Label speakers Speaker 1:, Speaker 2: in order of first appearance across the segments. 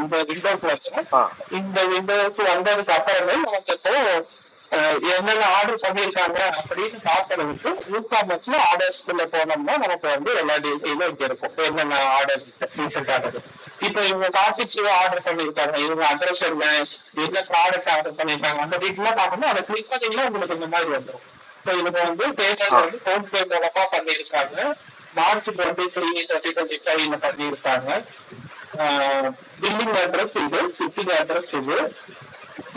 Speaker 1: இந்த விண்டோக்கு வச்சோம். இந்த விண்டோக்கு வந்ததுக்கு அப்புறமே நமக்கு இப்போ என்னென்ன ஆர்டர் பண்ணியிருக்காங்க அப்படின்னு பாக்குறதுக்கு e-commerceல ஆர்டர்ஸ்குள்ள போனோம்னா நமக்கு வந்து எல்லா டீட்டெயிலும் இங்க இருக்கும். என்னென்ன ஆர்டர் ரீசெண்ட் ஆர்டர், இப்ப இவங்க காஃபி ஆர்டர் பண்ணியிருக்காங்க, இவங்க அட்ரஸ் என்ன ப்ராடக்ட் ஆர்டர் பண்ணியிருக்காங்க, அந்த டீட்டெயிலாம் பார்க்கணும். அதை கிளிக் பண்ணீங்கன்னா உங்களுக்கு இந்த மாதிரி வந்துடும். இப்போ இவங்க வந்து பேமெண்ட் வந்து போன்பே மூலமா பண்ணியிருக்காங்க, மார்ச் 23, 2025 பண்ணியிருக்காங்க. பில்லிங் அட்ரஸ் இது, ஷிப்பிங் அட்ரஸ் இது,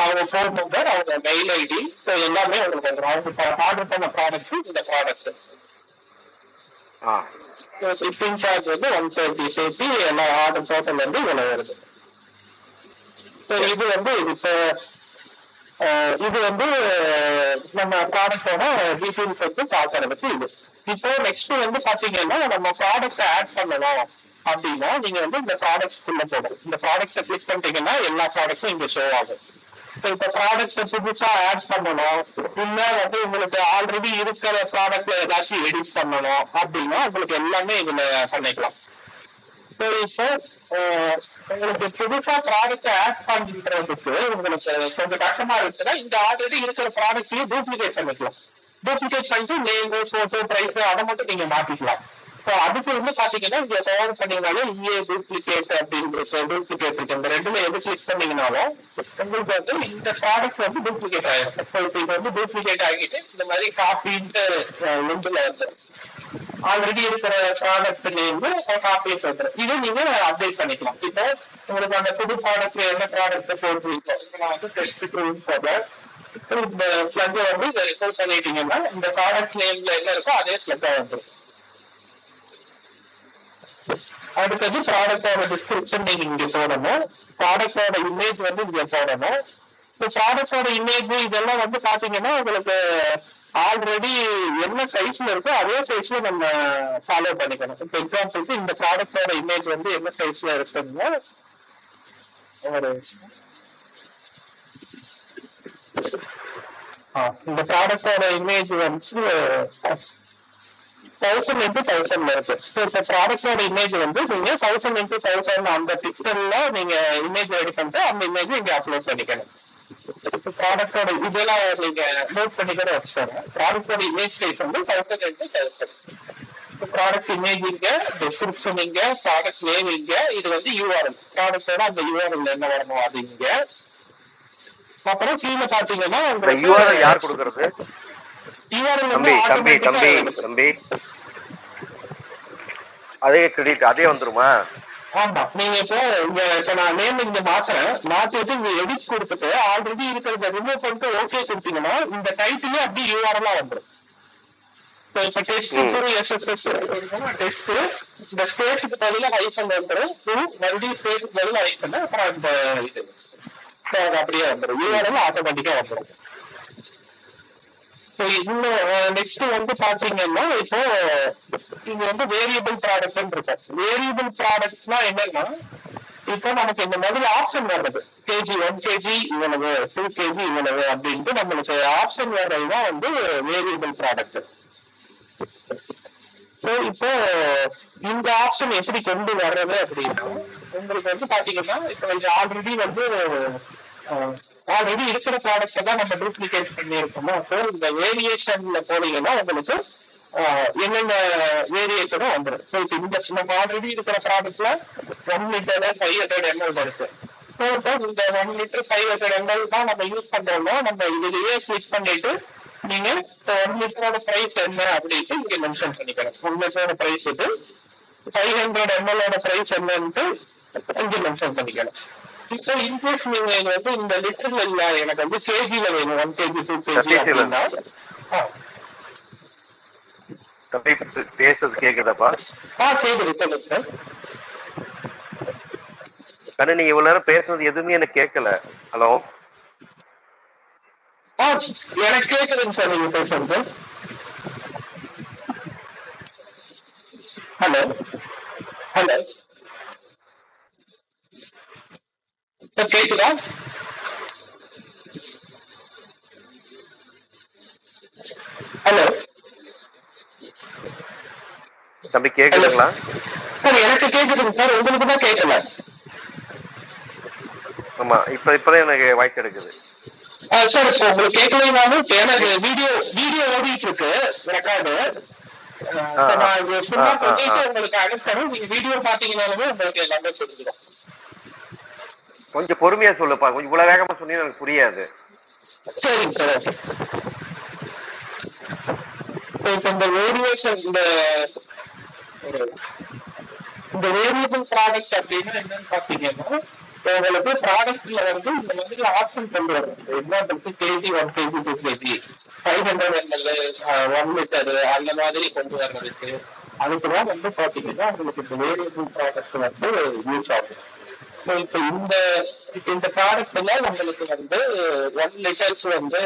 Speaker 1: அவங்க ஃபோன் நம்பர், அவங்க மெயில் ஐடி, எல்லாமே உங்களுக்கு வந்துடும். அவங்க ஆர்டர் பண்ண ப்ராடக்ட் இந்த ப்ராடக்ட். ஷிப்பிங் சார்ஜ் வந்து 130 சேர்த்து எல்லா ஆர்டர் டோட்டல் வந்து இவ்வளவு வருது. இது வந்து இது வந்து நம்ம ப்ராடக்டோட டீட்டெயில்ஸ் வந்து பார்க்கறதுக்கு இது. இப்போ நெக்ஸ்ட் வந்து பாத்தீங்கன்னா நம்ம ப்ராடக்ட் ஆட் பண்ணணும் அப்படின்னா நீங்க வந்து இந்த ப்ராடக்ட்ஸ்குள்ள போகணும். இந்த ப்ராடக்ட்ஸை கிளிக் பண்ணிட்டீங்கன்னா எல்லா ப்ராடக்ட்ஸும் இங்க ஷோ ஆகும். இப்ப ப்ராடக்ட்ஸை புதுசா ஆட் பண்ணணும், இல்ல வந்து உங்களுக்கு ஆல்ரெடி இருக்கிற ப்ராடக்ட்ல ஏதாச்சும் எடிட் பண்ணணும் அப்படின்னா உங்களுக்கு எல்லாமே இதுல பண்ணிக்கலாம். உங்களுக்கு புதுசா ப்ராடக்ட் ஆட் பண்ணிக்கிறதுக்கு உங்களுக்கு கொஞ்சம் கஷ்டமா இருந்துச்சுன்னா இந்த ஆல்ரெடி இருக்கிற ப்ராடக்ட்ஸையும் டூப்ளிகேட் பண்ணிக்கலாம். டூப்ளிகேட் பண்ணிட்டு நேம், போட்டோ, பிரைஸ் அதை மட்டும் நீங்க மாத்திக்கலாம். அதுக்கு வந்து பாத்தீங்கன்னா இங்க கவர் பண்ணீங்கனாலும் டூப்ளிகேட் அப்படின்னு டூப்ளிகேட் இருக்கு. இந்த ரெண்டுல எது கிளிக் பண்ணீங்கனாலும் உங்களுக்கு வந்து இந்த ப்ராடக்ட் வந்து டூப்ளிகேட் ஆயிடும். இப்போ இது வந்து டூப்ளிகேட் ஆகிட்டு இந்த மாதிரி காப்பின்ட்டு லிங்க்ல வந்து ஆல்ரெடி இருக்கிற ப்ராடக்ட் நேம் காப்பி வந்துடும். இதை நீங்க அப்டேட் பண்ணிக்கலாம். இப்போ உங்களுக்கு அந்த புது ப்ராடக்ட்ல என்ன ப்ராடக்ட் போட்டுருக்கோம், இப்போ நான் வந்து டெஸ்ட் போடுறேன். இந்த ஸ்லக் வந்து இதை ரெக்கார்ட் பண்ணிட்டீங்கன்னா இந்த ப்ராடக்ட் நேம்ல என்ன இருக்கோ அதே ஸ்லக்கா வந்துடும். அடுத்தது ப்ராடக்டோட டிஸ்கிரிப்ஷன் நீங்க இங்க போடணும். ப்ராடக்டோட இமேஜ் வந்து இங்க போடணும். இப்போ ப்ராடக்டோட இமேஜ் இதெல்லாம் வந்து பாத்தீங்கன்னா உங்களுக்கு ஆல்ரெடி என்ன சைஸ்ல இருக்கோ அதே சைஸ்ல நம்ம ஃபாலோ பண்ணிக்கணும். இப்போ எக்ஸாம்பிளுக்கு இந்த ப்ராடக்டோட இமேஜ் வந்து என்ன சைஸ்ல இருக்குன்னா இந்த ப்ராடக்டோட இமேஜ் வந்து 1000x1000 இருக்கு. இப்போ ப்ராடக்டோட இமேஜ் வந்து நீங்க 1000x1000 அந்த பிக்சல்ல நீங்க இமேஜ் ரெடி பண்ணிட்டு அந்த இமேஜ் இங்க அப்லோட் பண்ணிக்கணும். இப்போ ப்ராடக்டோட இதெல்லாம் நீங்க நோட் பண்ணிக்கிற வச்சுக்கோங்க. ப்ராடக்டோட இமேஜ் சைஸ் வந்து 1000x1000. இப்போ ப்ராடக்ட் இமேஜ் இங்க, டிஸ்கிரிப்ஷன் இங்க, ப்ராடக்ட் நேம் இங்க, இது வந்து யூஆர்எல், ப்ராடக்டோட அந்த யூஆர்எல் என்ன வரணும் அது இங்க. அப்புறம் கீழே பாத்தீங்கன்னா
Speaker 2: யூஆர்எல் யார் கொடுக்கறது? தம்பி அதே கிரெடிட் அதே வந்துருமா?
Speaker 1: ஆமா, நீங்க இப்போ நான் நேம் இங்க மாத்திட்டு இங்க எடிட் கொடுத்துட்டு ஆல்ரெடி இருக்கிறத ரிமூவ் பண்ணிட்டு ஓகே கொடுத்தீங்கன்னா இந்த டைட்டிலே அப்படி யூஆர்எல்லா வந்துடும். இப்போ டெஸ்ட் எஸ்எஸ்எஸ் டெஸ்ட், இந்த ஸ்பேஸுக்கு பதிலாக ஹைஃபன் வந்துடும், மறுபடியும் ஸ்பேஸுக்கு பதிலாக ஹைஃபன், அப்புறம் அந்த இது அப்படியே வந்துடும், யூஆர்எல் ஆட்டோமேட்டிக்கா வந்துடும். இன்னும் நெக்ஸ்ட் வந்து பாத்தீங்கன்னா இப்போ இங்க வந்து வேரியபிள் ப்ராடக்ட் இருக்கும். வேரியபிள் ப்ராடக்ட்ஸ்னா என்னன்னா இப்போ நமக்கு இந்த மாதிரி ஆப்ஷன் வர்றது கேஜி 1 kg இவ்வளவு, 2 kg இவ்வளவு அப்படின்ட்டு நம்மளுக்கு ஆப்ஷன் வர்றதுதான் வந்து வேரியபிள் ப்ராடக்ட். இப்போ இந்த ஆப்ஷன் எப்படி கொண்டு வர்றது அப்படின்னா உங்களுக்கு வந்து பாத்தீங்கன்னா இப்போ ஆல்ரெடி வந்து ஆல்ரெடி இருக்கிற ப்ராடக்ட்ஸ் தான் நம்ம டூப்ளிகேட் பண்ணியிருக்கோமோ, ஸோ இந்த வேரியேஷன்ல போனீங்கன்னா உங்களுக்கு என்னென்ன வேரியேஷனும் வந்துடும். ஸோ இப்போ இந்த நம்ம ஆல்ரெடி இருக்கிற ப்ராடக்ட்ல 1 லிட்டர் 500 ml இருக்கு. ஸோ இப்போ இந்த 1 லிட்டர் 500 ml தான் நம்ம யூஸ் பண்றோம்னா நம்ம இதுலயே கிளிக் பண்ணிட்டு நீங்க 1 லிட்டரோட பிரைஸ் என்ன அப்படின்ட்டு இங்க மென்ஷன் பண்ணிக்கலாம். 1 லிட்டரோட பிரைஸ் இது, 500 ml பிரைஸ் என்னன்ட்டு இங்க மென்ஷன் பண்ணிக்கலாம். இப்போ இன்கேஸ் நீங்க வந்து இந்த லிட்டர்ல இல்ல எனக்கு வந்து கேஜில வேணும், 1 kg 2 kg அப்படின்னா
Speaker 2: பேசுறது கேக்குதாப்பா?
Speaker 1: கேக்குது, சொல்லுங்க சார்.
Speaker 2: கண்ணு நீங்க இவ்வளவு நேரம் பேசுறது எதுவுமே எனக்கு கேட்கல. ஹலோ,
Speaker 1: எனக்கு கேக்குதுங்க சார் நீங்க பேசுறது. ஹலோ ஹலோ கேக்குதா? ஹலோ
Speaker 2: தம்பி கேக்குதுங்களா?
Speaker 1: சார் எனக்கு கேக்குதுங்க சார், உங்களுக்கு தான் கேட்கல.
Speaker 2: ஆமா, இப்பதான் எனக்கு வாய்ஸ் எடுக்குது.
Speaker 1: சார் இப்போ உங்களுக்கு கேட்கலைனாலும் ஏன்னா வீடியோ வீடியோ ஓடிட்டு இருக்கு ரெக்கார்டு. நான் இது ஃபுல்லா சொல்லிட்டு உங்களுக்கு அனுப்பிச்சேன். நீங்க வீடியோ பாத்தீங்கன்னாலுமே உங்களுக்கு எல்லாமே தெரிஞ்சிடும்.
Speaker 2: கொஞ்சம் பொறுமையா சொல்லுப்பா, கொஞ்சம் இவ்வளவு வேகமா சொன்னீங்கன்னா எனக்கு புரியாது.
Speaker 1: சரிங்க சார், ஓகே. இப்போ இந்த வேரியேஷன் இந்த வேரியபிள் ப்ராடக்ட்ஸ் அப்படின்னா என்னன்னு பாத்தீங்கன்னா, உங்களுக்கு ப்ராடக்ட்ல வந்து இந்த மாதிரி ஆப்ஷன் கொண்டு வரும். எக்ஸாம்பிளுக்கு KG 1 kg 2 kg 500 ml 1 litre அந்த மாதிரி கொண்டு வர்றதுக்கு அதுக்குதான் வந்து பாத்தீங்கன்னா உங்களுக்கு இந்த வேரியபிள் ப்ராடக்ட் வந்து யூஸ் ஆகும். இப்போ இந்த ப்ராடக்ட்ல உங்களுக்கு வந்து 1 லிட்டர்ஸ் வந்து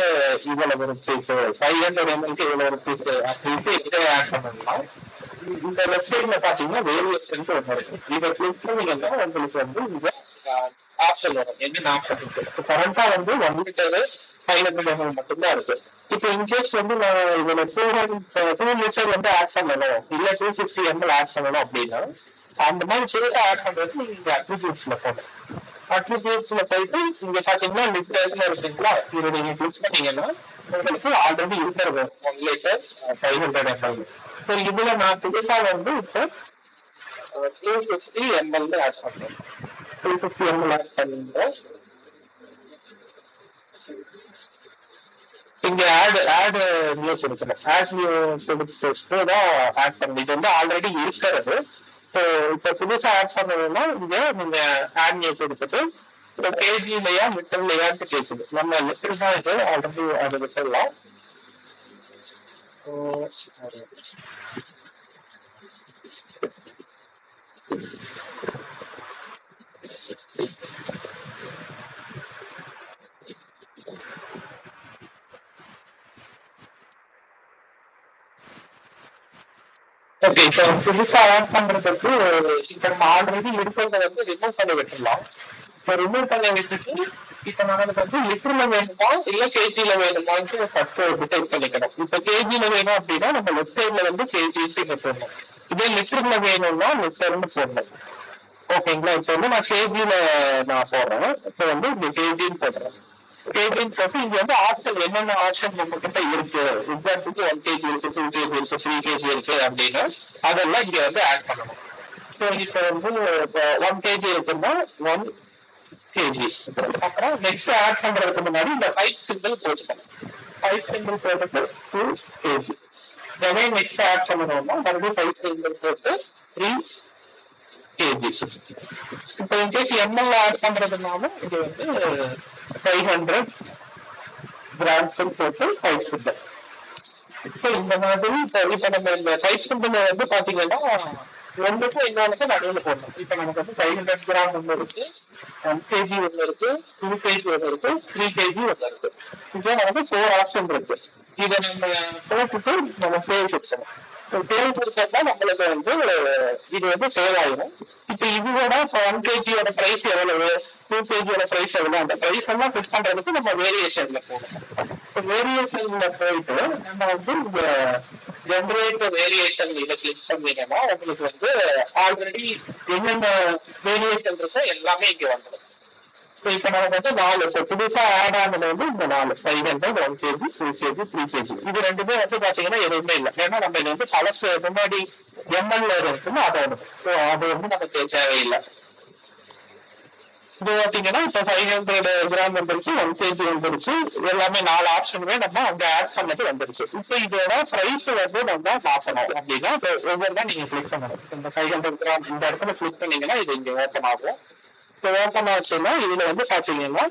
Speaker 1: இவ்வளவு ருபீஸ், 500 ml இவ்வளவு ருபீஸ் அப்படின்னு எக்ஸ்ட்ரா ஆட் பண்ணலாம். இந்த வெப்சைட்ல பாத்தீங்கன்னா வேரியேஷன் ஒன்று இருக்கு. இதை கிளிக் பண்ணீங்கன்னா உங்களுக்கு வந்து இந்த ஆப்ஷன் வரும். என்ன ஆப்ஷன் இருக்கு? இப்போ கரண்டா வந்து 1 லிட்டர் 500 ml மட்டும்தான் இருக்கு. இப்போ இன்கேஸ் வந்து நான் இதுல 2 லிட்டர் வந்து ஆட் பண்ணணும், இல்ல 250 ml ஆட் பண்ணணும் அப்படின்னா அந்த மாதிரி சேர்த்து ஆட் பண்றது நீங்க இந்த அட்ரிபியூட்ஸ்ல போகணும். அட்ரிபியூட்ஸ்ல போயிட்டு இங்க பாத்தீங்கன்னா லிட்டர்ஸ்ல இருக்குங்களா, இதை நீங்க கிளிக் பண்ணீங்கன்னா உங்களுக்கு ஆல்ரெடி இருக்கிறது 1 லிட்டர் 500 ml. ஸோ இதுல நான் புதுசா வந்து இப்போ 250 ml ஆட் பண்றேன். 250 ml ஆட் பண்ணுறேன். இங்க ஆட் நியூஸ் கொடுக்கணும். ஆட் நியூஸ் கொடுத்து தான் ஆட் பண்ணணும். இது வந்து ஆல்ரெடி இருக்கிறது. ஸோ இப்போ புதுசா ஆட் பண்ணணும்னா இங்க நீங்க ஆட் நியூஸ் கொடுத்துட்டு இப்போ கேஜிலையா லிட்டர்லையான்னு கேட்குது. நம்ம லிட்டர் தான் இது ஆல்ரெடி அதை விட்டுடலாம். ஓகே, இப்போ புதுசா ஆட் பண்றதுக்கு இப்போ நம்ம ஆல்ரெடி இருக்கிறத வந்து ரிமூவ் பண்ணி விட்டுடலாம். இப்போ ரிமூவ் பண்ணி விட்டுட்டு இப்போ நமக்கு வந்து லிட்டர்ல வேணுமா இல்ல கேஜில வேணுமான்னு ஃபர்ஸ்ட் டிசைட் பண்ணிக்கணும். இப்போ கேஜில வேணும் அப்படின்னா நம்ம லெஃப்ட் சைட்ல வந்து கேஜிஸ்ன்னு போடணும். இதே லிட்டர்ல வேணும்னா லிட்டர்னு போடணும். ஓகேங்களா? இப்போ வந்து நான் கேஜில நான் போடுறேன். இப்போ வந்து இந்த கேஜின்னு போடுறேன். கேஜின்னு போட்டு இங்க வந்து ஆப்ஷன் என்னென்ன ஆப்ஷன் நம்ம கிட்ட இருக்கு, எக்ஸாம்பிளுக்கு 1 kg இருக்கு, 2 kg இருக்கு, 3 kg இருக்கு அப்படின்னா அதெல்லாம் இங்க வந்து ஆட் பண்ணணும். ஸோ இப்போ வந்து 1 kg இருக்குன்னா 1 kg. அப்புறம் நெக்ஸ்ட் ஆட் பண்றதுக்கு முன்னாடி இந்த 5 சிம்பிள் போட்டுக்கணும். 5 சிம்பிள் போட்டுட்டு 2 kg. எனவே நெக்ஸ்ட் ஆட் பண்ணணும்னா மறுபடியும் 5 சிம்பிள் போட்டு 3 kg. இப்போ இன்கேஸ் எம்எல் ஆட் பண்றதுனாலும் இது வந்து 500 grams போட்டு 5 சிம்பிள். இப்போ இந்த மாதிரி இப்போ நம்ம இந்த 5 சிம்பிள் வந்து பாத்தீங்கன்னா ஒன்றுக்கும் இன்னொன்றுக்கும் நடுவில் போடணும். இப்போ நமக்கு வந்து 500 கிராம் ஒன்று இருக்கு, 1 kg ஒன்று இருக்கு, 2 kg ஒன்று இருக்கு, 3 kg ஒன்று இருக்கு. இப்போ நமக்கு 4 ஆப்ஷன் இருக்கு. இதை நம்ம போட்டுட்டு நம்ம சேவ் கொடுக்கணும். சேவ் கொடுத்தா நம்மளுக்கு வந்து இது வந்து சேவ் ஆயிடும். இப்போ இதோட 1 kg பிரைஸ் எவ்வளவு, 2 kg பிரைஸ் எவ்வளவு, அந்த பிரைஸ் எல்லாம் ஃபிட் பண்றதுக்கு நம்ம வேரியேஷன்ல போகணும். இப்போ வேரியேஷன்ல போயிட்டு நம்ம வந்து இந்த ஜென்ரேட் வேரியேஷன் இதை கிளிக் பண்ணீங்கன்னா உங்களுக்கு வந்து ஆல்ரெடி என்னென்ன வேரியேஷன் இருக்கோ எல்லாமே இங்க வந்துடும். இப்ப நமக்கு வந்து 4 இப்போ புதுசா ஆட் ஆனது வந்து இந்த 4 500 1 kg 2 kg 3 kg இது ரெண்டுமே வந்து பாத்தீங்கன்னா எதுவுமே இல்லை. ஏன்னா நம்ம இது வந்து பழசு முன்னாடி எம்எல்ஏ இருக்குன்னு அதோட அது வந்து நமக்கு தேவையில்லை. இது பாத்தீங்கன்னா இப்ப 500 கிராம் வந்துருச்சு, 1 kg வந்துருச்சு, எல்லாமே 4 ஆப்ஷனுமே நம்ம அங்க ஆட் பண்ணது வந்துருச்சு. இப்போ இதோட பிரைஸ் வந்து நம்ம மாற்றணும் அப்படின்னா ஒவ்வொரு நீங்க கிளிக் பண்ணணும். இந்த 500 கிராம் இந்த இடத்துல கிளிக் பண்ணீங்கன்னா இது இங்க ஓப்பன் ஆகும். இப்போ ஓப்பன் ஆச்சுன்னா இதுல வந்து பாத்தீங்கன்னா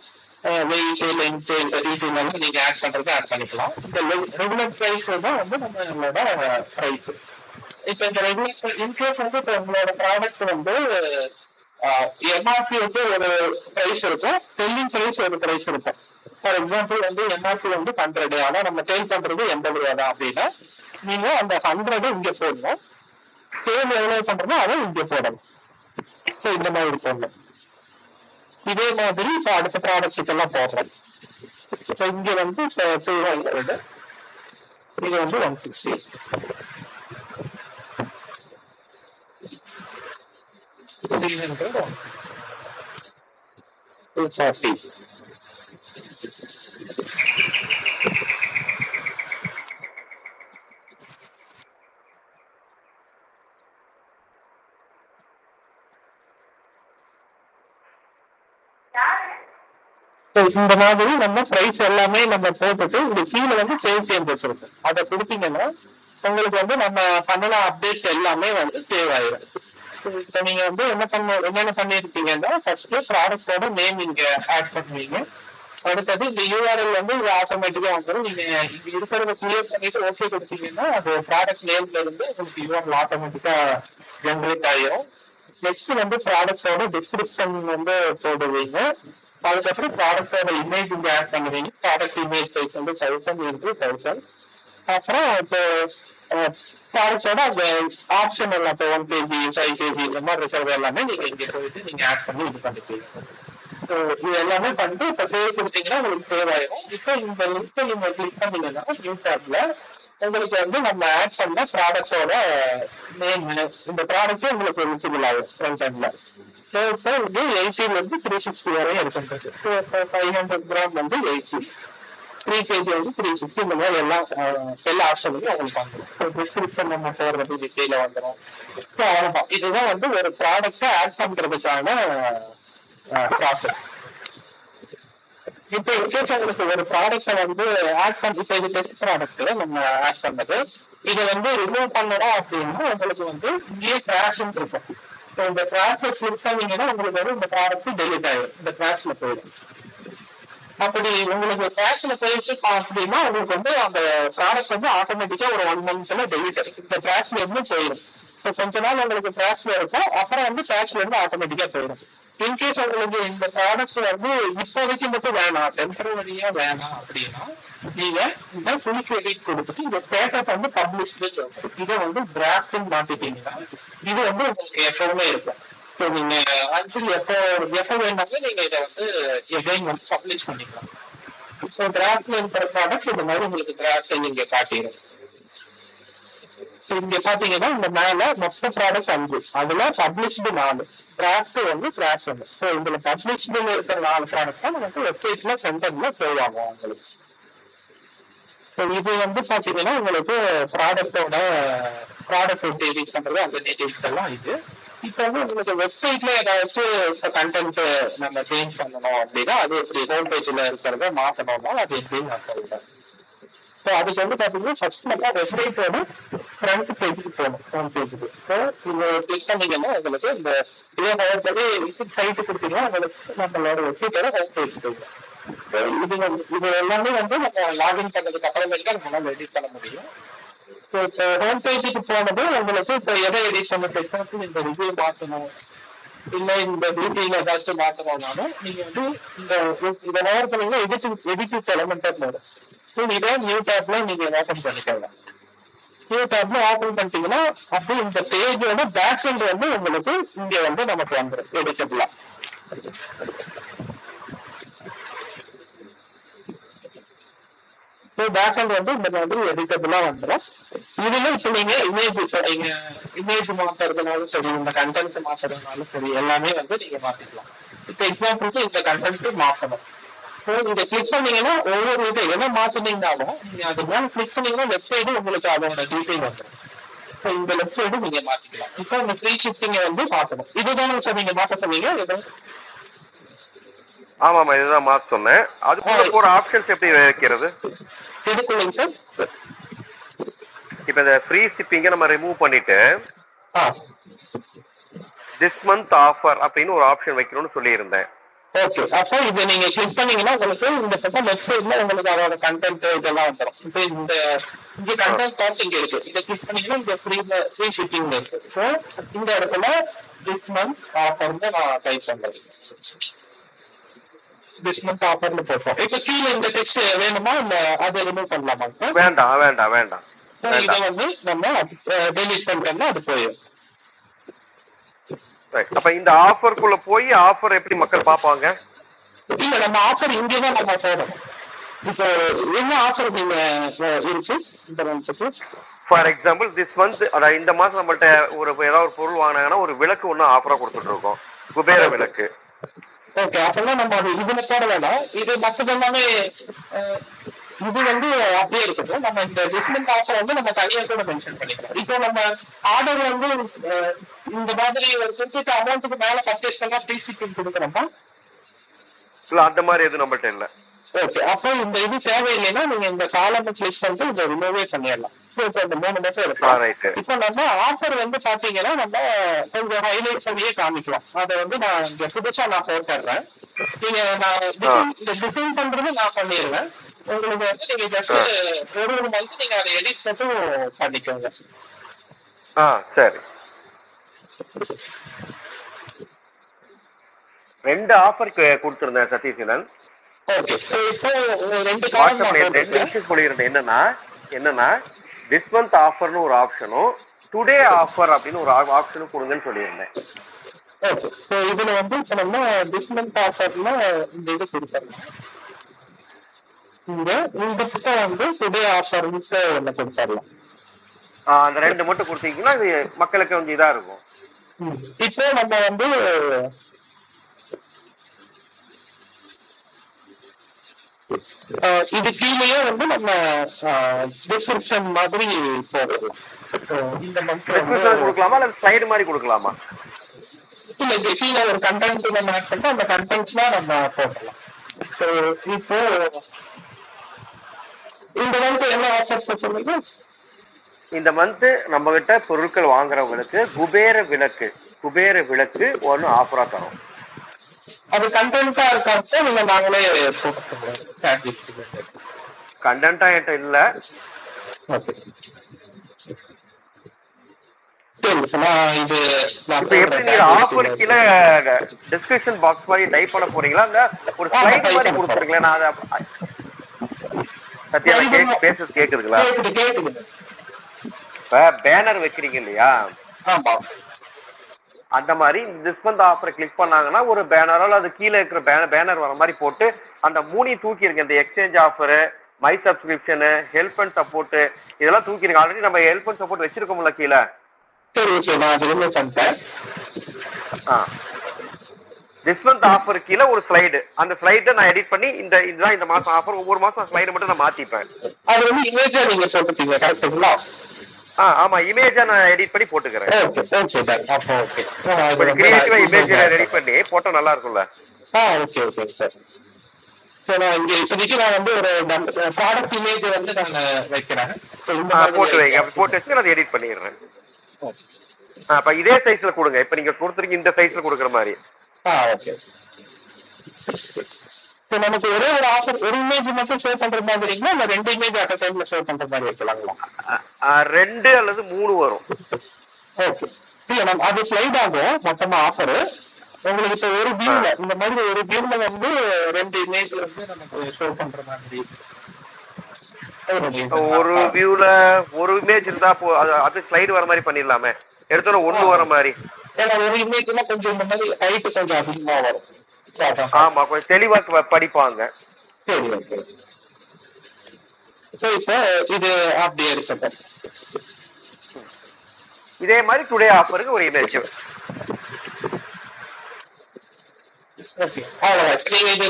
Speaker 1: வெயிட் லென்த் இந்த டீட்டெயில் நீங்க ஆட் பண்றது ஆட் பண்ணிக்கலாம். இந்த ரெகுலர் பிரைஸ் தான் வந்து நம்மளோட பிரைஸ். இப்போ இந்த ரெகுலர் இன்கேஸ் வந்து இப்போ உங்களோட ப்ராடக்ட் வந்து எம்ஆர்பி வந்து ஒரு பிரைஸ் இருக்கும், செல்லிங் பிரைஸ் ஒரு பிரைஸ் இருக்கும். ஃபார் எக்ஸாம்பிள் வந்து எம்ஆர்பி வந்து 100, ஆனா நம்ம சேல் பண்றது 80 ரூபா தான் அப்படின்னா நீங்க அந்த 100 இங்க போடணும், சேல் எவ்வளவு பண்றதோ அதை இங்க போடணும். ஸோ இந்த மாதிரி போடணும். இதே மாதிரி அடுத்த ப்ராடக்ட்ஸுக்கு எல்லாம் போடுறோம். ஸோ இங்க வந்து 200, இது வந்து 160. 240. இந்த மாதிரி நம்ம பிரைஸ் எல்லாமே நம்ம போட்டுட்டு இந்த கீழே வந்து சேவ் சேஞ்சஸ் இருக்கு, அதை கொடுத்தீங்கன்னா உங்களுக்கு வந்து நம்ம பண்ணன அப்டேட்ஸ் எல்லாமே வந்து சேவ் ஆயிடும். இப்போ நீங்க வந்து என்னென்ன பண்ணிருக்கீங்கன்னா, ஃபர்ஸ்ட் ப்ராடக்டோட நேம் இங்க ஆட் பண்ணுவீங்க. அடுத்தது இந்த யூஆர்எல் வந்து இது ஆட்டோமேட்டிக்கா வந்துடும். நீங்க இங்க இருக்கிறத கிளியர் பண்ணிட்டு ஓகே கொடுத்தீங்கன்னா அது ப்ராடக்ட் நேம்ல இருந்து உங்களுக்கு யூஆர்எல் ஆட்டோமேட்டிக்கா ஜென்ரேட் ஆயிரும். நெக்ஸ்ட் வந்து ப்ராடக்டோட டிஸ்கிரிப்ஷன் வந்து போடுவீங்க. அதுக்கப்புறம் ப்ராடக்டோட இமேஜ் இங்க ஆட் பண்ணுவீங்க. ப்ராடக்ட் இமேஜ் சைஸ் வந்து 1000 x 1000. அப்புறம் இப்போ ப்ராடக்டோட அந்த ஆப்ஷன் எல்லாம் இப்போ 1 kg 5 kg இந்த மாதிரி ரிசர்வ் எல்லாமே நீங்க இங்க போயிட்டு நீங்க ஆட் பண்ணி இது பண்ணிக்கலாம். ஸோ இது எல்லாமே பண்ணிட்டு இப்போ சேவ் கொடுத்தீங்கன்னா உங்களுக்கு சேவ் ஆயிடும். இப்போ இந்த லிஸ்ட்டை நீங்க கிளிக் பண்ணீங்கன்னா நியூ டேப்ல உங்களுக்கு வந்து நம்ம ஆட் பண்ண ப்ராடக்டோட நேம் இந்த ப்ராடக்டே உங்களுக்கு விசிபிள் ஆகும் ஃப்ரண்ட் எண்ட்ல. ஸோ இப்போ வந்து 80 வந்து 360 வரையும் இருக்கின்றது. ஸோ இப்போ 500 கிராம் வந்து 80, 3 kg வந்து 360, இந்த மாதிரி எல்லாம் எல்லா ஆப்ஷனுமே உங்களுக்கு வந்துடும். ஸோ டிஸ்கிரிப்ஷன் நம்ம போடுறது டிசைல வந்துடும். ஸோ அவ்வளோதான், இதுதான் வந்து ஒரு ப்ராடக்டை ஆட் பண்றதுக்கான ப்ராசஸ். இப்போ இன்கேஸ் உங்களுக்கு ஒரு ப்ராடக்டை வந்து ஆட் பண்ணி, இப்போ இது டெஸ்ட் ப்ராடக்ட் நம்ம ஆட் பண்ணது, இதை வந்து ரிமூவ் பண்ணணும் அப்படின்னா உங்களுக்கு வந்து இங்கேயே கிராஷ்ன்னு இருக்கும். ஸோ இந்த கிராஷ்ல கிளிக் பண்ணீங்கன்னா உங்களுக்கு வந்து இந்த ப்ராடக்ட் டெலிட் ஆயிடும், இந்த கிராஷ்ல போயிடும். அப்படி உங்களுக்கு கிராஷ்ல போயிடுச்சு அப்படின்னா உங்களுக்கு வந்து அந்த ப்ராடக்ட் வந்து ஆட்டோமேட்டிக்கா ஒரு 1 monthல டெலிட் ஆயிடும். இந்த கிராஷ்ல இருந்து போயிடும். ஸோ கொஞ்ச நாள் உங்களுக்கு கிராஷ்ல இருக்கும், அப்புறம் வந்து கிராஷ்ல இருந்து ஆட்டோமேட்டிக்கா போயிடும். இன்கேஸ் உங்களுக்கு இந்த ப்ராடக்ட்ஸ் வந்து இப்போதைக்கு மட்டும் வேணாம், டெம்பரவரியா வேணாம் அப்படின்னா நீங்க இந்த ஃபுல் கிரெடிட் கொடுத்துட்டு இந்த ஸ்டேட்டஸ் வந்து பப்ளிஷ்டு இதை வந்து டிராஃப்ட்னு மாத்திட்டீங்கன்னா இது வந்து உங்களுக்கு எப்பவுமே இருக்கும். ஸோ நீங்க அன்டில் எப்போ வேணாலும் நீங்க இதை வந்து எகைன் வந்து பப்ளிஷ் பண்ணிக்கலாம். ஸோ டிராஃப்ட்ல இருக்கிற ப்ராடக்ட் இந்த மாதிரி உங்களுக்கு டிராஃப்ட் நீங்க காட்டிடும். இங்க பாத்தீங்கன்னா இந்த மேல மொத்த ப்ராடக்ட் 5, அதுல பப்ளிஷ்டு 4, டிராஃப்ட் வந்து கிராஷ் ஒன்று. ஸோ இதுல பப்ளிஷ்டு இருக்கிற 4 ப்ராடக்ட் தான் நமக்கு வெப்சைட்ல சென்டர்ல சேவ் ஆகும் உங்களுக்கு. ஸோ இது வந்து பாத்தீங்கன்னா உங்களுக்கு ப்ராடக்ட் எப்படி எடிட் பண்றது அந்த டீடைல்ஸ் எல்லாம் இது. இப்போ வந்து உங்களுக்கு வெப்சைட்ல ஏதாச்சும் கண்டென்ட் நம்ம சேஞ்ச் பண்ணணும் அப்படின்னா அது எப்படி ஹோம் பேஜ்ல இருக்கிறத மாத்தணும்னா அது எப்படின்னு நான் சொல்றேன். ஸோ அதுக்கு வந்து பாத்தீங்கன்னா ஃபர்ஸ்ட் நம்ம வெப்சைட்டோட ஃப்ரண்ட் பேஜுக்கு போகணும், ஹோம் பேஜுக்கு. ஸோ நீங்க கிளிக் பண்ணீங்கன்னா உங்களுக்கு இந்த இதே விசிட் சைட்டு கொடுத்தீங்கன்னா உங்களுக்கு நம்மளோட வெப்சைட்டோட ஹோம் பேஜ் போயிடும். இது எல்லாமே வந்து நம்ம லாகின் பண்ணதுக்கு அப்புறமேட்டு தான் நம்மளால எடிட் பண்ண முடியும். ஸோ இப்போ ஹோம் பேஜுக்கு போனது உங்களுக்கு இப்போ எதை எடிட் பண்ண, எக்ஸாம்பிள் இந்த ரிவ்யூ மாற்றணும் இல்லை இந்த டீட்டெயில் ஏதாச்சும் மாற்றணும்னாலும் நீங்க வந்து இதை ஓவர் பண்ணீங்கன்னா எடிட்டிங் எலமெண்ட் வரும். ஸோ இதை நியூ டேப்ல நீங்க ஓப்பன் பண்ணிக்கலாம். நியூ டேப்ல ஓப்பன் பண்ணிட்டீங்கன்னா அப்படி இந்த பேஜோட பேக் எண்ட் வந்து உங்களுக்கு இங்க வந்து நமக்கு வந்துடும் எடிட்டபிளா. ஸோ பேக் எண்ட் வந்து இந்த மாதிரி எடிட்டபிளா வந்துடும். இதுல இப்போ நீங்க இமேஜ் மாத்துறதுனாலும் சரி, இந்த கண்டென்ட் மாத்துறதுனாலும் சரி, எல்லாமே வந்து நீங்க மாத்திக்கலாம். இப்போ எக்ஸாம்பிளுக்கு இந்த கண்டென்ட் மாற்றணும். ஸோ இதை கிளிக் பண்ணீங்கன்னா ஒவ்வொரு இதை எதை மாத்தினீங்கன்னாலும் நீங்க அது மேலே கிளிக் பண்ணீங்கன்னா வெப்சைடு உங்களுக்கு அதோட டீட்டெயில் வந்துடும். ஸோ இந்த வெப்சைடு நீங்க மாத்திக்கலாம். இப்போ இந்த ஃப்ரீ ஷிப்பிங்க வந்து மாற்றணும். இதுதானே சார் நீங்க மாற்ற சொன்னீங்க?
Speaker 2: ஆமாமா, இதுதான் மாத்த சொன்னேன். அதுக்குள்ள போற ஆப்ஷன்ஸ் எப்படி வைக்கிறது?
Speaker 1: எதுக்குள்ளங்க சார்?
Speaker 2: இப்ப இந்த ஃப்ரீ ஷிப்பிங்க நம்ம ரிமூவ் பண்ணிட்டு திஸ் மந்த் ஆஃபர் அப்படின்னு ஒரு ஆப்ஷன் வைக்கணும்னு சொல்லியிருந்தேன்.
Speaker 1: ஓகே, அப்போ இதை நீங்க கிளிக் பண்ணீங்கன்னா உங்களுக்கு இந்த பக்கம் வெப்சைட்ல உங்களுக்கு அதோட கண்டென்ட் இதெல்லாம் வந்துடும். இப்போ இங்க கண்டென்ட் பார்ட் இங்க இருக்கு, இதை கிளிக் பண்ணீங்கன்னா இந்த ஃப்ரீ ஷிப்பிங் இருக்கு. ஸோ இந்த இடத்துல திஸ் மந்த் ஆஃபர்னு நான் டைப் பண்றேன். திஸ் மந்த் ஆஃபர்னு போட்டோம். இப்போ கீழே இந்த டெக்ஸ்ட் வேணுமா இல்ல அதை ரிமூவ் பண்ணலாமா?
Speaker 2: வேண்டாம் வேண்டாம் வேண்டாம்.
Speaker 1: இதை வந்து நம்ம டெலீட் பண்றோம்னா அது போயிடும்.
Speaker 2: அப்ப இந்த ஆஃபருக்குள்ள போய் ஆஃபர் எப்படி மக்கள் பாப்பாங்க?
Speaker 1: இல்ல, நம்ம ஆஃபர் இங்கதான் நம்ம போடணும். இப்போ என்ன ஆஃபர் நீங்க இருக்கு இந்த மந்த்க்கு?
Speaker 2: ஃபார் எக்ஸாம்பிள் திஸ் மந்த் இந்த மாசம் நம்மள்ட்ட ஏதாவது ஒரு பொருள் வாங்கினாங்கன்னா ஒரு விளக்கு ஒண்ணு ஆஃபரா கொடுத்துட்டு இருக்கோம், குபேர விளக்கு.
Speaker 1: ஓகே, அப்பெல்லாம் நம்ம அது இதுல போட வேணாம். இது மற்றது எல்லாமே இது வந்து அப்படியே இருக்கட்டும். நம்ம இந்த டிஸ்கவுண்ட் ஆஃபர் வந்து நம்ம தனியா கூட மென்ஷன் பண்ணிக்கலாம். இப்போ நம்ம ஆர்டர் வந்து இந்த மாதிரி ஒரு குறிப்பிட்ட அமௌண்ட்டுக்கு மேல பர்ச்சேஸ் பண்ணா ஃப்ரீ ஷிப்பிங் கொடுக்குறோமா?
Speaker 2: இல்ல அந்த மாதிரி எதுவும் நம்மள்ட்ட இல்ல.
Speaker 1: ஓகே, அப்போ இந்த இது தேவையில்லைன்னா நீங்க இந்த காலம் கிளிக் பண்ணிட்டு இதை ரிமூவே பண்ணிடலாம். இப்போ இந்த 3 மட்டும் இருக்கும். இப்போ நம்ம ஆஃபர் வந்து பாத்தீங்கன்னா நம்ம கொஞ்சம் ஹைலைட் பண்ணியே காமிக்கலாம். அதை வந்து நான் இங்க புதுசா நான் போட்டுறேன். நீங்க நான் இந்த டிசைன் பண்றது நான் பண்ணிடுவேன். உங்களுக்கு வந்து நீங்க ஜஸ்ட் ஒரு மந்த் நீங்க அதை எடிட் மட்டும் பண்ணிக்கோங்க.
Speaker 2: சரி. 2 ஆஃபர் கொடுத்திருந்தேன் சதீஷன்.
Speaker 1: ஓகே, இப்போ 2
Speaker 2: விஷயம் சொல்லியிருந்தேன். என்னன்னா திஸ் மந்த் ஆஃபர்னு ஒரு ஆப்ஷனும் டுடே ஆஃபர் அப்படின்னு ஒரு ஆப்ஷனும் கொடுங்கன்னு சொல்லியிருந்தேன்.
Speaker 1: ஓகே, ஸோ இதுல வந்து இப்போ நம்ம திஸ் மந்த் ஆஃபர்ல இந்த இது கொடுத்துருங்க. இந்த புத்தகம் வந்து டுடே ஆஃபர்னு ஒன்று கொடுத்துடலாம்.
Speaker 2: அந்த 2 மட்டும் கொடுத்தீங்கன்னா இது மக்களுக்கு கொஞ்சம் இதா இருக்கும்.
Speaker 1: இப்போ நம்ம வந்து இது கீழேயே வந்து நம்ம டிஸ்கிரிப்ஷன் மாதிரி போடலாம். இந்த மந்த்
Speaker 2: கொடுக்கலாமா இல்ல ஸ்லைடு மாதிரி கொடுக்கலாமா?
Speaker 1: இல்ல, இந்த கீழே ஒரு கண்டென்ட் நம்ம ஆட் பண்ணிட்டு அந்த கண்டென்ட்ஸ்லாம் நம்ம போடலாம். இப்போ இந்த மந்த் என்ன ஆஃபர்ஸ் சொல்லுங்க.
Speaker 2: இந்த மந்த் நம்ம கிட்ட பொருட்கள் வாங்குறவங்களுக்கு குபேர விளக்கு ஒன்னு ஆஃபரா தரும்.
Speaker 1: அது கண்டென்ட்டா இருக்காது, நீங்க நாங்களே
Speaker 2: கண்டென்ட்டா என்கிட்ட இல்ல. எப்படி நீங்க ஆஃபர் கீழ டிஸ்கிரிப்ஷன் பாக்ஸ் மாதிரி டைப் பண்ண போறீங்களா இல்ல ஒரு ஸ்லைட் மாதிரி கொடுத்துருங்களேன்? நான் அதை சத்யா பேசுறது கேக்குதுங்களா? பேனர் வைக்கிறீங்க இல்லையா, அந்த மாதிரி திஸ் மந்த் ஆஃபரை கிளிக் பண்ணாங்கன்னா ஒரு பேனரோ அது கீழே இருக்கிற பேனர் வர மாதிரி போட்டு அந்த 3 தூக்கிருங்க. இந்த exchange offer, my subscription, help and support இதெல்லாம் தூக்கிருங்க. ஆல்ரெடி நம்ம ஹெல்ப் அண்ட் சப்போர்ட் வச்சிருக்கோம்ல கீழே. திஸ் மந்த் ஆஃபர் கீழே ஒரு ஸ்லைடு, அந்த ஸ்லைடை நான் எடிட் பண்ணி இதுதான் இந்த மாசம் ஆஃபர், ஒவ்வொரு மாசம் ஸ்லைடு மட்டும் நான் மாத்திப்பேன்.
Speaker 1: அது வந்து இமேஜா நீங்க போட்டுட்டீங்க கரெக்ட்டுங்களா?
Speaker 2: ஆமா, இமேஜா நான் எடிட் பண்ணி போட்டுக்கிறேன். கொஞ்சம் கிரியேட்டிவா இமேஜ் ரெடி பண்ணி போட்டா நல்லா இருக்கும்ல.
Speaker 1: Okay okay sir. நான் இங்க இப்போதைக்கு நான் வந்து ஒரு ப்ராடக்ட் இமேஜ் வந்து நான் வைக்கிறேன்.
Speaker 2: போட்டு வைங்க. அப்படி போட்டு வச்சு நான் எடிட் பண்ணிடுறேன். அப்ப இதே சைஸ்ல கொடுங்க. இப்ப நீங்க கொடுத்துருக்கீங்க இந்த சைஸ்ல கொடுக்குற மாதிரி.
Speaker 1: ஓகே. நமக்கு ஒரே ஒரு ஆஃபர், ஒரு இமேஜ் மட்டும் ஷோ பண்ற மாதிரிங்களா இல்ல 2 இமேஜ் அட் டைம்ல ஷோ பண்ற மாதிரி வைக்கலாங்களா?
Speaker 2: 2 அல்லது 3 வரும்.
Speaker 1: ஓகே, இல்ல நம்ம அது ஸ்லைட் ஆகும் மொத்தமா ஆஃபர். உங்களுக்கு இப்ப ஒரு வியூல இந்த மாதிரி ஒரு வியூல வந்து 2 இமேஜ் வந்து நமக்கு ஷோ பண்ற மாதிரி
Speaker 2: ஒரு வியூல ஒரு இமேஜ் இருந்தா அது ஸ்லைடு வர மாதிரி பண்ணிடலாமே. எடுத்தோட ஒண்ணு வர மாதிரி.
Speaker 1: ஏன்னா ஒரு இமேஜ்னா கொஞ்சம் இந்த மாதிரி ஹைட் கொஞ்சம் அதிகமா வரும்.
Speaker 2: ஆமா, கொஞ்சம் தெளிவா படிப்பாங்க.
Speaker 1: சரி, ஓகே. இப்போ இது அப்படியே இருக்கட்டும்.
Speaker 2: இதே மாதிரி டுடே ஆஃபருக்கு ஒரு இமேஜ்.
Speaker 1: ஓகே, அவ்வளவுதான். நீங்க இது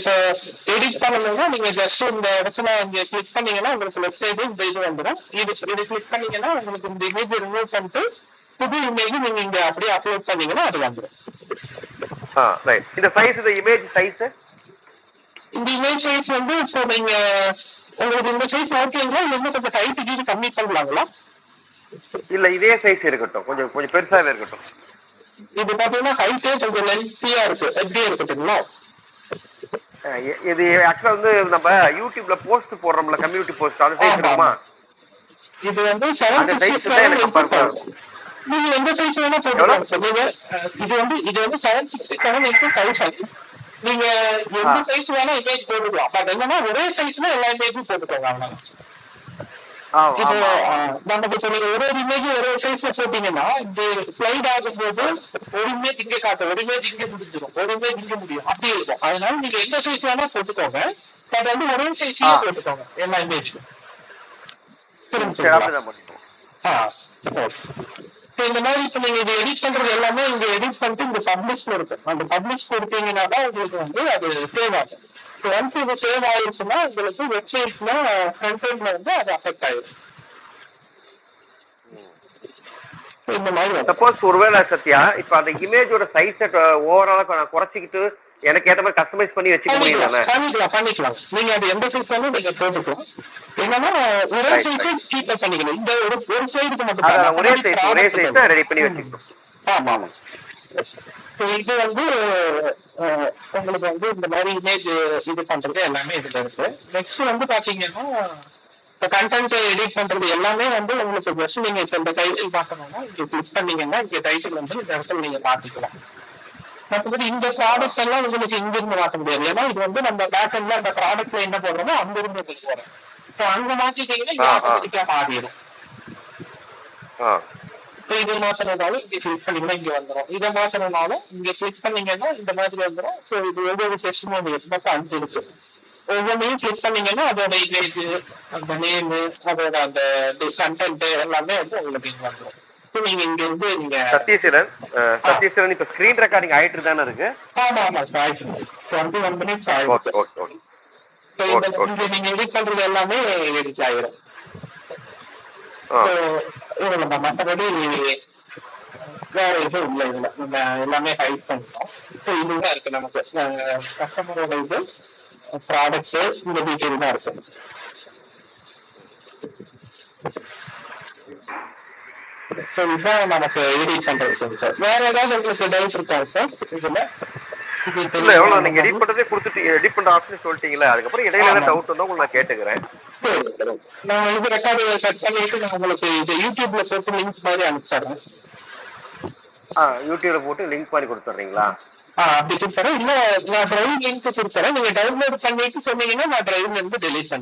Speaker 1: எடிட் பண்ணணும்னா நீங்க ஜஸ்ட் இந்த இடத்துல இங்க கிளிக் பண்ணீங்கன்னா உங்களுக்கு லெஃப்ட் சைடு இந்த இது வந்துடும். இது கிளிக் பண்ணீங்கன்னா உங்களுக்கு இந்த இமேஜ் ரிமூவ் பண்ணிட்டு புது இமேஜ் நீங்க இங்க அப்படியே அப்லோட் பண்ணீங்கன்னா அது வந்துடும்.
Speaker 2: ரைட். இந்த சைஸ், இந்த இமேஜ் சைஸ்,
Speaker 1: இந்த இமேஜ் சைஸ் வந்து இப்போ நீங்க உங்களுக்கு இந்த சைஸ் ஓகேங்களா இல்ல இன்னும் கொஞ்சம் ஹைட் இது கம்மி பண்ணலாங்களா?
Speaker 2: இல்ல இதே சைஸ் இருக்கட்டும், கொஞ்சம் கொஞ்சம் பெருசாவே இருக்கட்டும்.
Speaker 1: இது பாத்தீங்கன்னா ஹைட்டே கொஞ்சம் லென்த்தியா இருக்கு, எப்படியே இருக்கட்டுங்களா?
Speaker 2: இது ஆக்சுவலா வந்து நம்ம யூடியூப்ல போஸ்ட் போடுறோம்ல, கம்யூனிட்டி போஸ்ட், அது சைஸ் இருக்குமா?
Speaker 1: இது வந்து 767 நீங்க எந்த சைஸ் வேணா போட்டுக்கலாம் சொல்லுங்க. இது வந்து 767 into 1000. நீங்க எந்த சைஸ் வேணா இமேஜ் போட்டுக்கலாம். பட் என்னன்னா ஒரே சைஸ்ல எல்லா இமேஜும் போட்டுக்கோங்க. இப்போ நமக்கு சொல்லுங்க ஒரு இமேஜ் ஒரு சைஸ்ல போட்டீங்கன்னா இந்த ஸ்லைட் ஆகும்போது ஒரு இமேஜ் இங்க காட்டும், ஒரு இமேஜ் இங்க முடிஞ்சிடும், ஒரு இமேஜ் இங்க முடியும், அப்படி இருக்கும். அதனால நீங்க எந்த சைஸ் வேணா போட்டுக்கோங்க. பட் வந்து ஒரே சைஸ்லயே போட்டுக்கோங்க எல்லா இமேஜும்.
Speaker 2: புரிஞ்சுங்களா?
Speaker 1: ஓகே. இந்த மாதிரி இப்ப நீங்க இது எடிட் பண்றது எல்லாமே இங்க எடிட் பண்ணிட்டு இந்த பப்ளிஷ்ல இருக்கு. அந்த பப்ளிஷ் கொடுத்தீங்கன்னா தான் உங்களுக்கு வந்து அது சேவ் ஆகும். ஒன்ஸ் இது சேவ் ஆயிடுச்சுன்னா உங்களுக்கு வெப்சைட்ல ஃப்ரண்ட் எண்ட்ல வந்து அது அஃபெக்ட் ஆயிடும். இந்த மாதிரி
Speaker 2: சப்போஸ் ஒருவேளை சத்யா இப்ப அந்த இமேஜோட சைஸை ஓவராலா நான் குறைச்சிக்கிட்டு எனக்கு ஏற்ற மாதிரி கஸ்டமைஸ் பண்ணி வச்சுக்க முடியும்.
Speaker 1: பண்ணிக்கலாம். நீங்க அது எந்த சைஸ் வேணும் நீங்க போட்டுக்கலாம். என்னன்னா ஒரே சைஸ் கீப் பண்ணிக்கணும். இந்த ஒரு சைடுக்கு மட்டும்
Speaker 2: ஒரே சைஸ் தான் ரெடி பண்ணி வச்சுக்கணும்.
Speaker 1: ஆமா ஆமா. இது வந்து உங்களுக்கு வந்து இந்த மாதிரி இமேஜ் இது பண்றது எல்லாமே இதுல இருக்கு. நெக்ஸ்ட் வந்து பாத்தீங்கன்னா இந்த கண்டென்ட் எடிட் பண்றது எல்லாமே வந்து உங்களுக்கு ஜஸ்ட் நீங்க இப்ப இந்த டைட்டில் பார்க்கணும்னா இங்க கிளிக் பண்ணீங்கன்னா இங்க டைட்டில் வந்து இந்த இடத்துல நீங்க மாத்திக்கலாம். மற்றபடி இந்த ப்ராடக்ட் எல்லாம் உங்களுக்கு இங்க இருந்து மாற்ற முடியாது. ஏன்னா இது வந்து நம்ம பேக் எண்ட்ல அந்த ப்ராடக்ட்ல என்ன போடுறோமோ அங்க இருந்து வரும். ஸோ அங்க மாத்திட்டீங்கன்னா இது ஆட்டோமேட்டிக்கா மாறிடும். இப்போ இது மாத்தினாலும் இங்க கிளிக் பண்ணீங்கன்னா இங்க வந்துடும். இதை மாத்தினாலும் இங்க கிளிக் பண்ணீங்கன்னா இந்த மாதிரி வந்துடும். ஸோ இது ஒவ்வொரு டெஸ்டிமோனியல்ஸ் மொத்தம் 5 இருக்கு. ஒவ்வொன்றையும் கிளிக் பண்ணீங்கன்னா அதோட இமேஜ், அந்த நேம், அதோட அந்த கண்டென்ட் எல்லாமே வந்து உங்களுக்கு இங்க வந்துடும். நீங்க இங்க இருந்து நீங்க
Speaker 2: சத்யசீலன் இப்ப ஸ்கிரீன் ரெக்கார்டிங் ஆயிட்டு தானே இருக்கு.
Speaker 1: ஆமா ஆமா சார் 21 மினிட்ஸ் ஆயிடுச்சு. நீங்க எடிட் பண்றது எல்லாமே எடிட் ஆயிரும். நம்ம மற்றபடி வேற எதுவும் இல்லை. இதுல நம்ம எல்லாமே ஹைட் பண்ணிட்டோம். இதுதான் இருக்கு நமக்கு கஸ்டமரோட இது ப்ராடக்ட்ஸ் இந்த டீட்டெயில் தான் இருக்கு. இதுதான் நமக்கு எடிட் பண்றது சார். வேற ஏதாவது உங்களுக்கு டவுட் இருக்கா சார் இதுல?
Speaker 2: இல்ல எவ்வளவு நீங்க எடிட் பண்றதே கொடுத்துட்டு எடிட் பண்ற ஆப்ஷன் சொல்லிட்டீங்களா, அதுக்கப்புறம் இடையில ஏதாவது டவுட் வந்தா உங்களுக்கு நான் கேட்டுக்கிறேன்.
Speaker 1: சரி, நான் இது ரெக்கார்டு செட் பண்ணிட்டு நான் உங்களுக்கு இது யூடியூப்ல போட்டு லிங்க்ஸ் மாதிரி அனுப்பிச்சிடுறேன்.
Speaker 2: யூடியூப்ல போட்டு லிங்க் பண்ணி கொடுத்துறீங்களா?
Speaker 1: அப்படி கொடுத்துறேன். இல்ல நான் டிரைவ் லிங்க் கொடுத்துறேன். நீங்க டவுன்லோட் பண்ணிட்டு சொன்னீங்கன்னா நான் டிரைவ்ல இருந்து டெலீட் பண்ணிக்கிறேன்.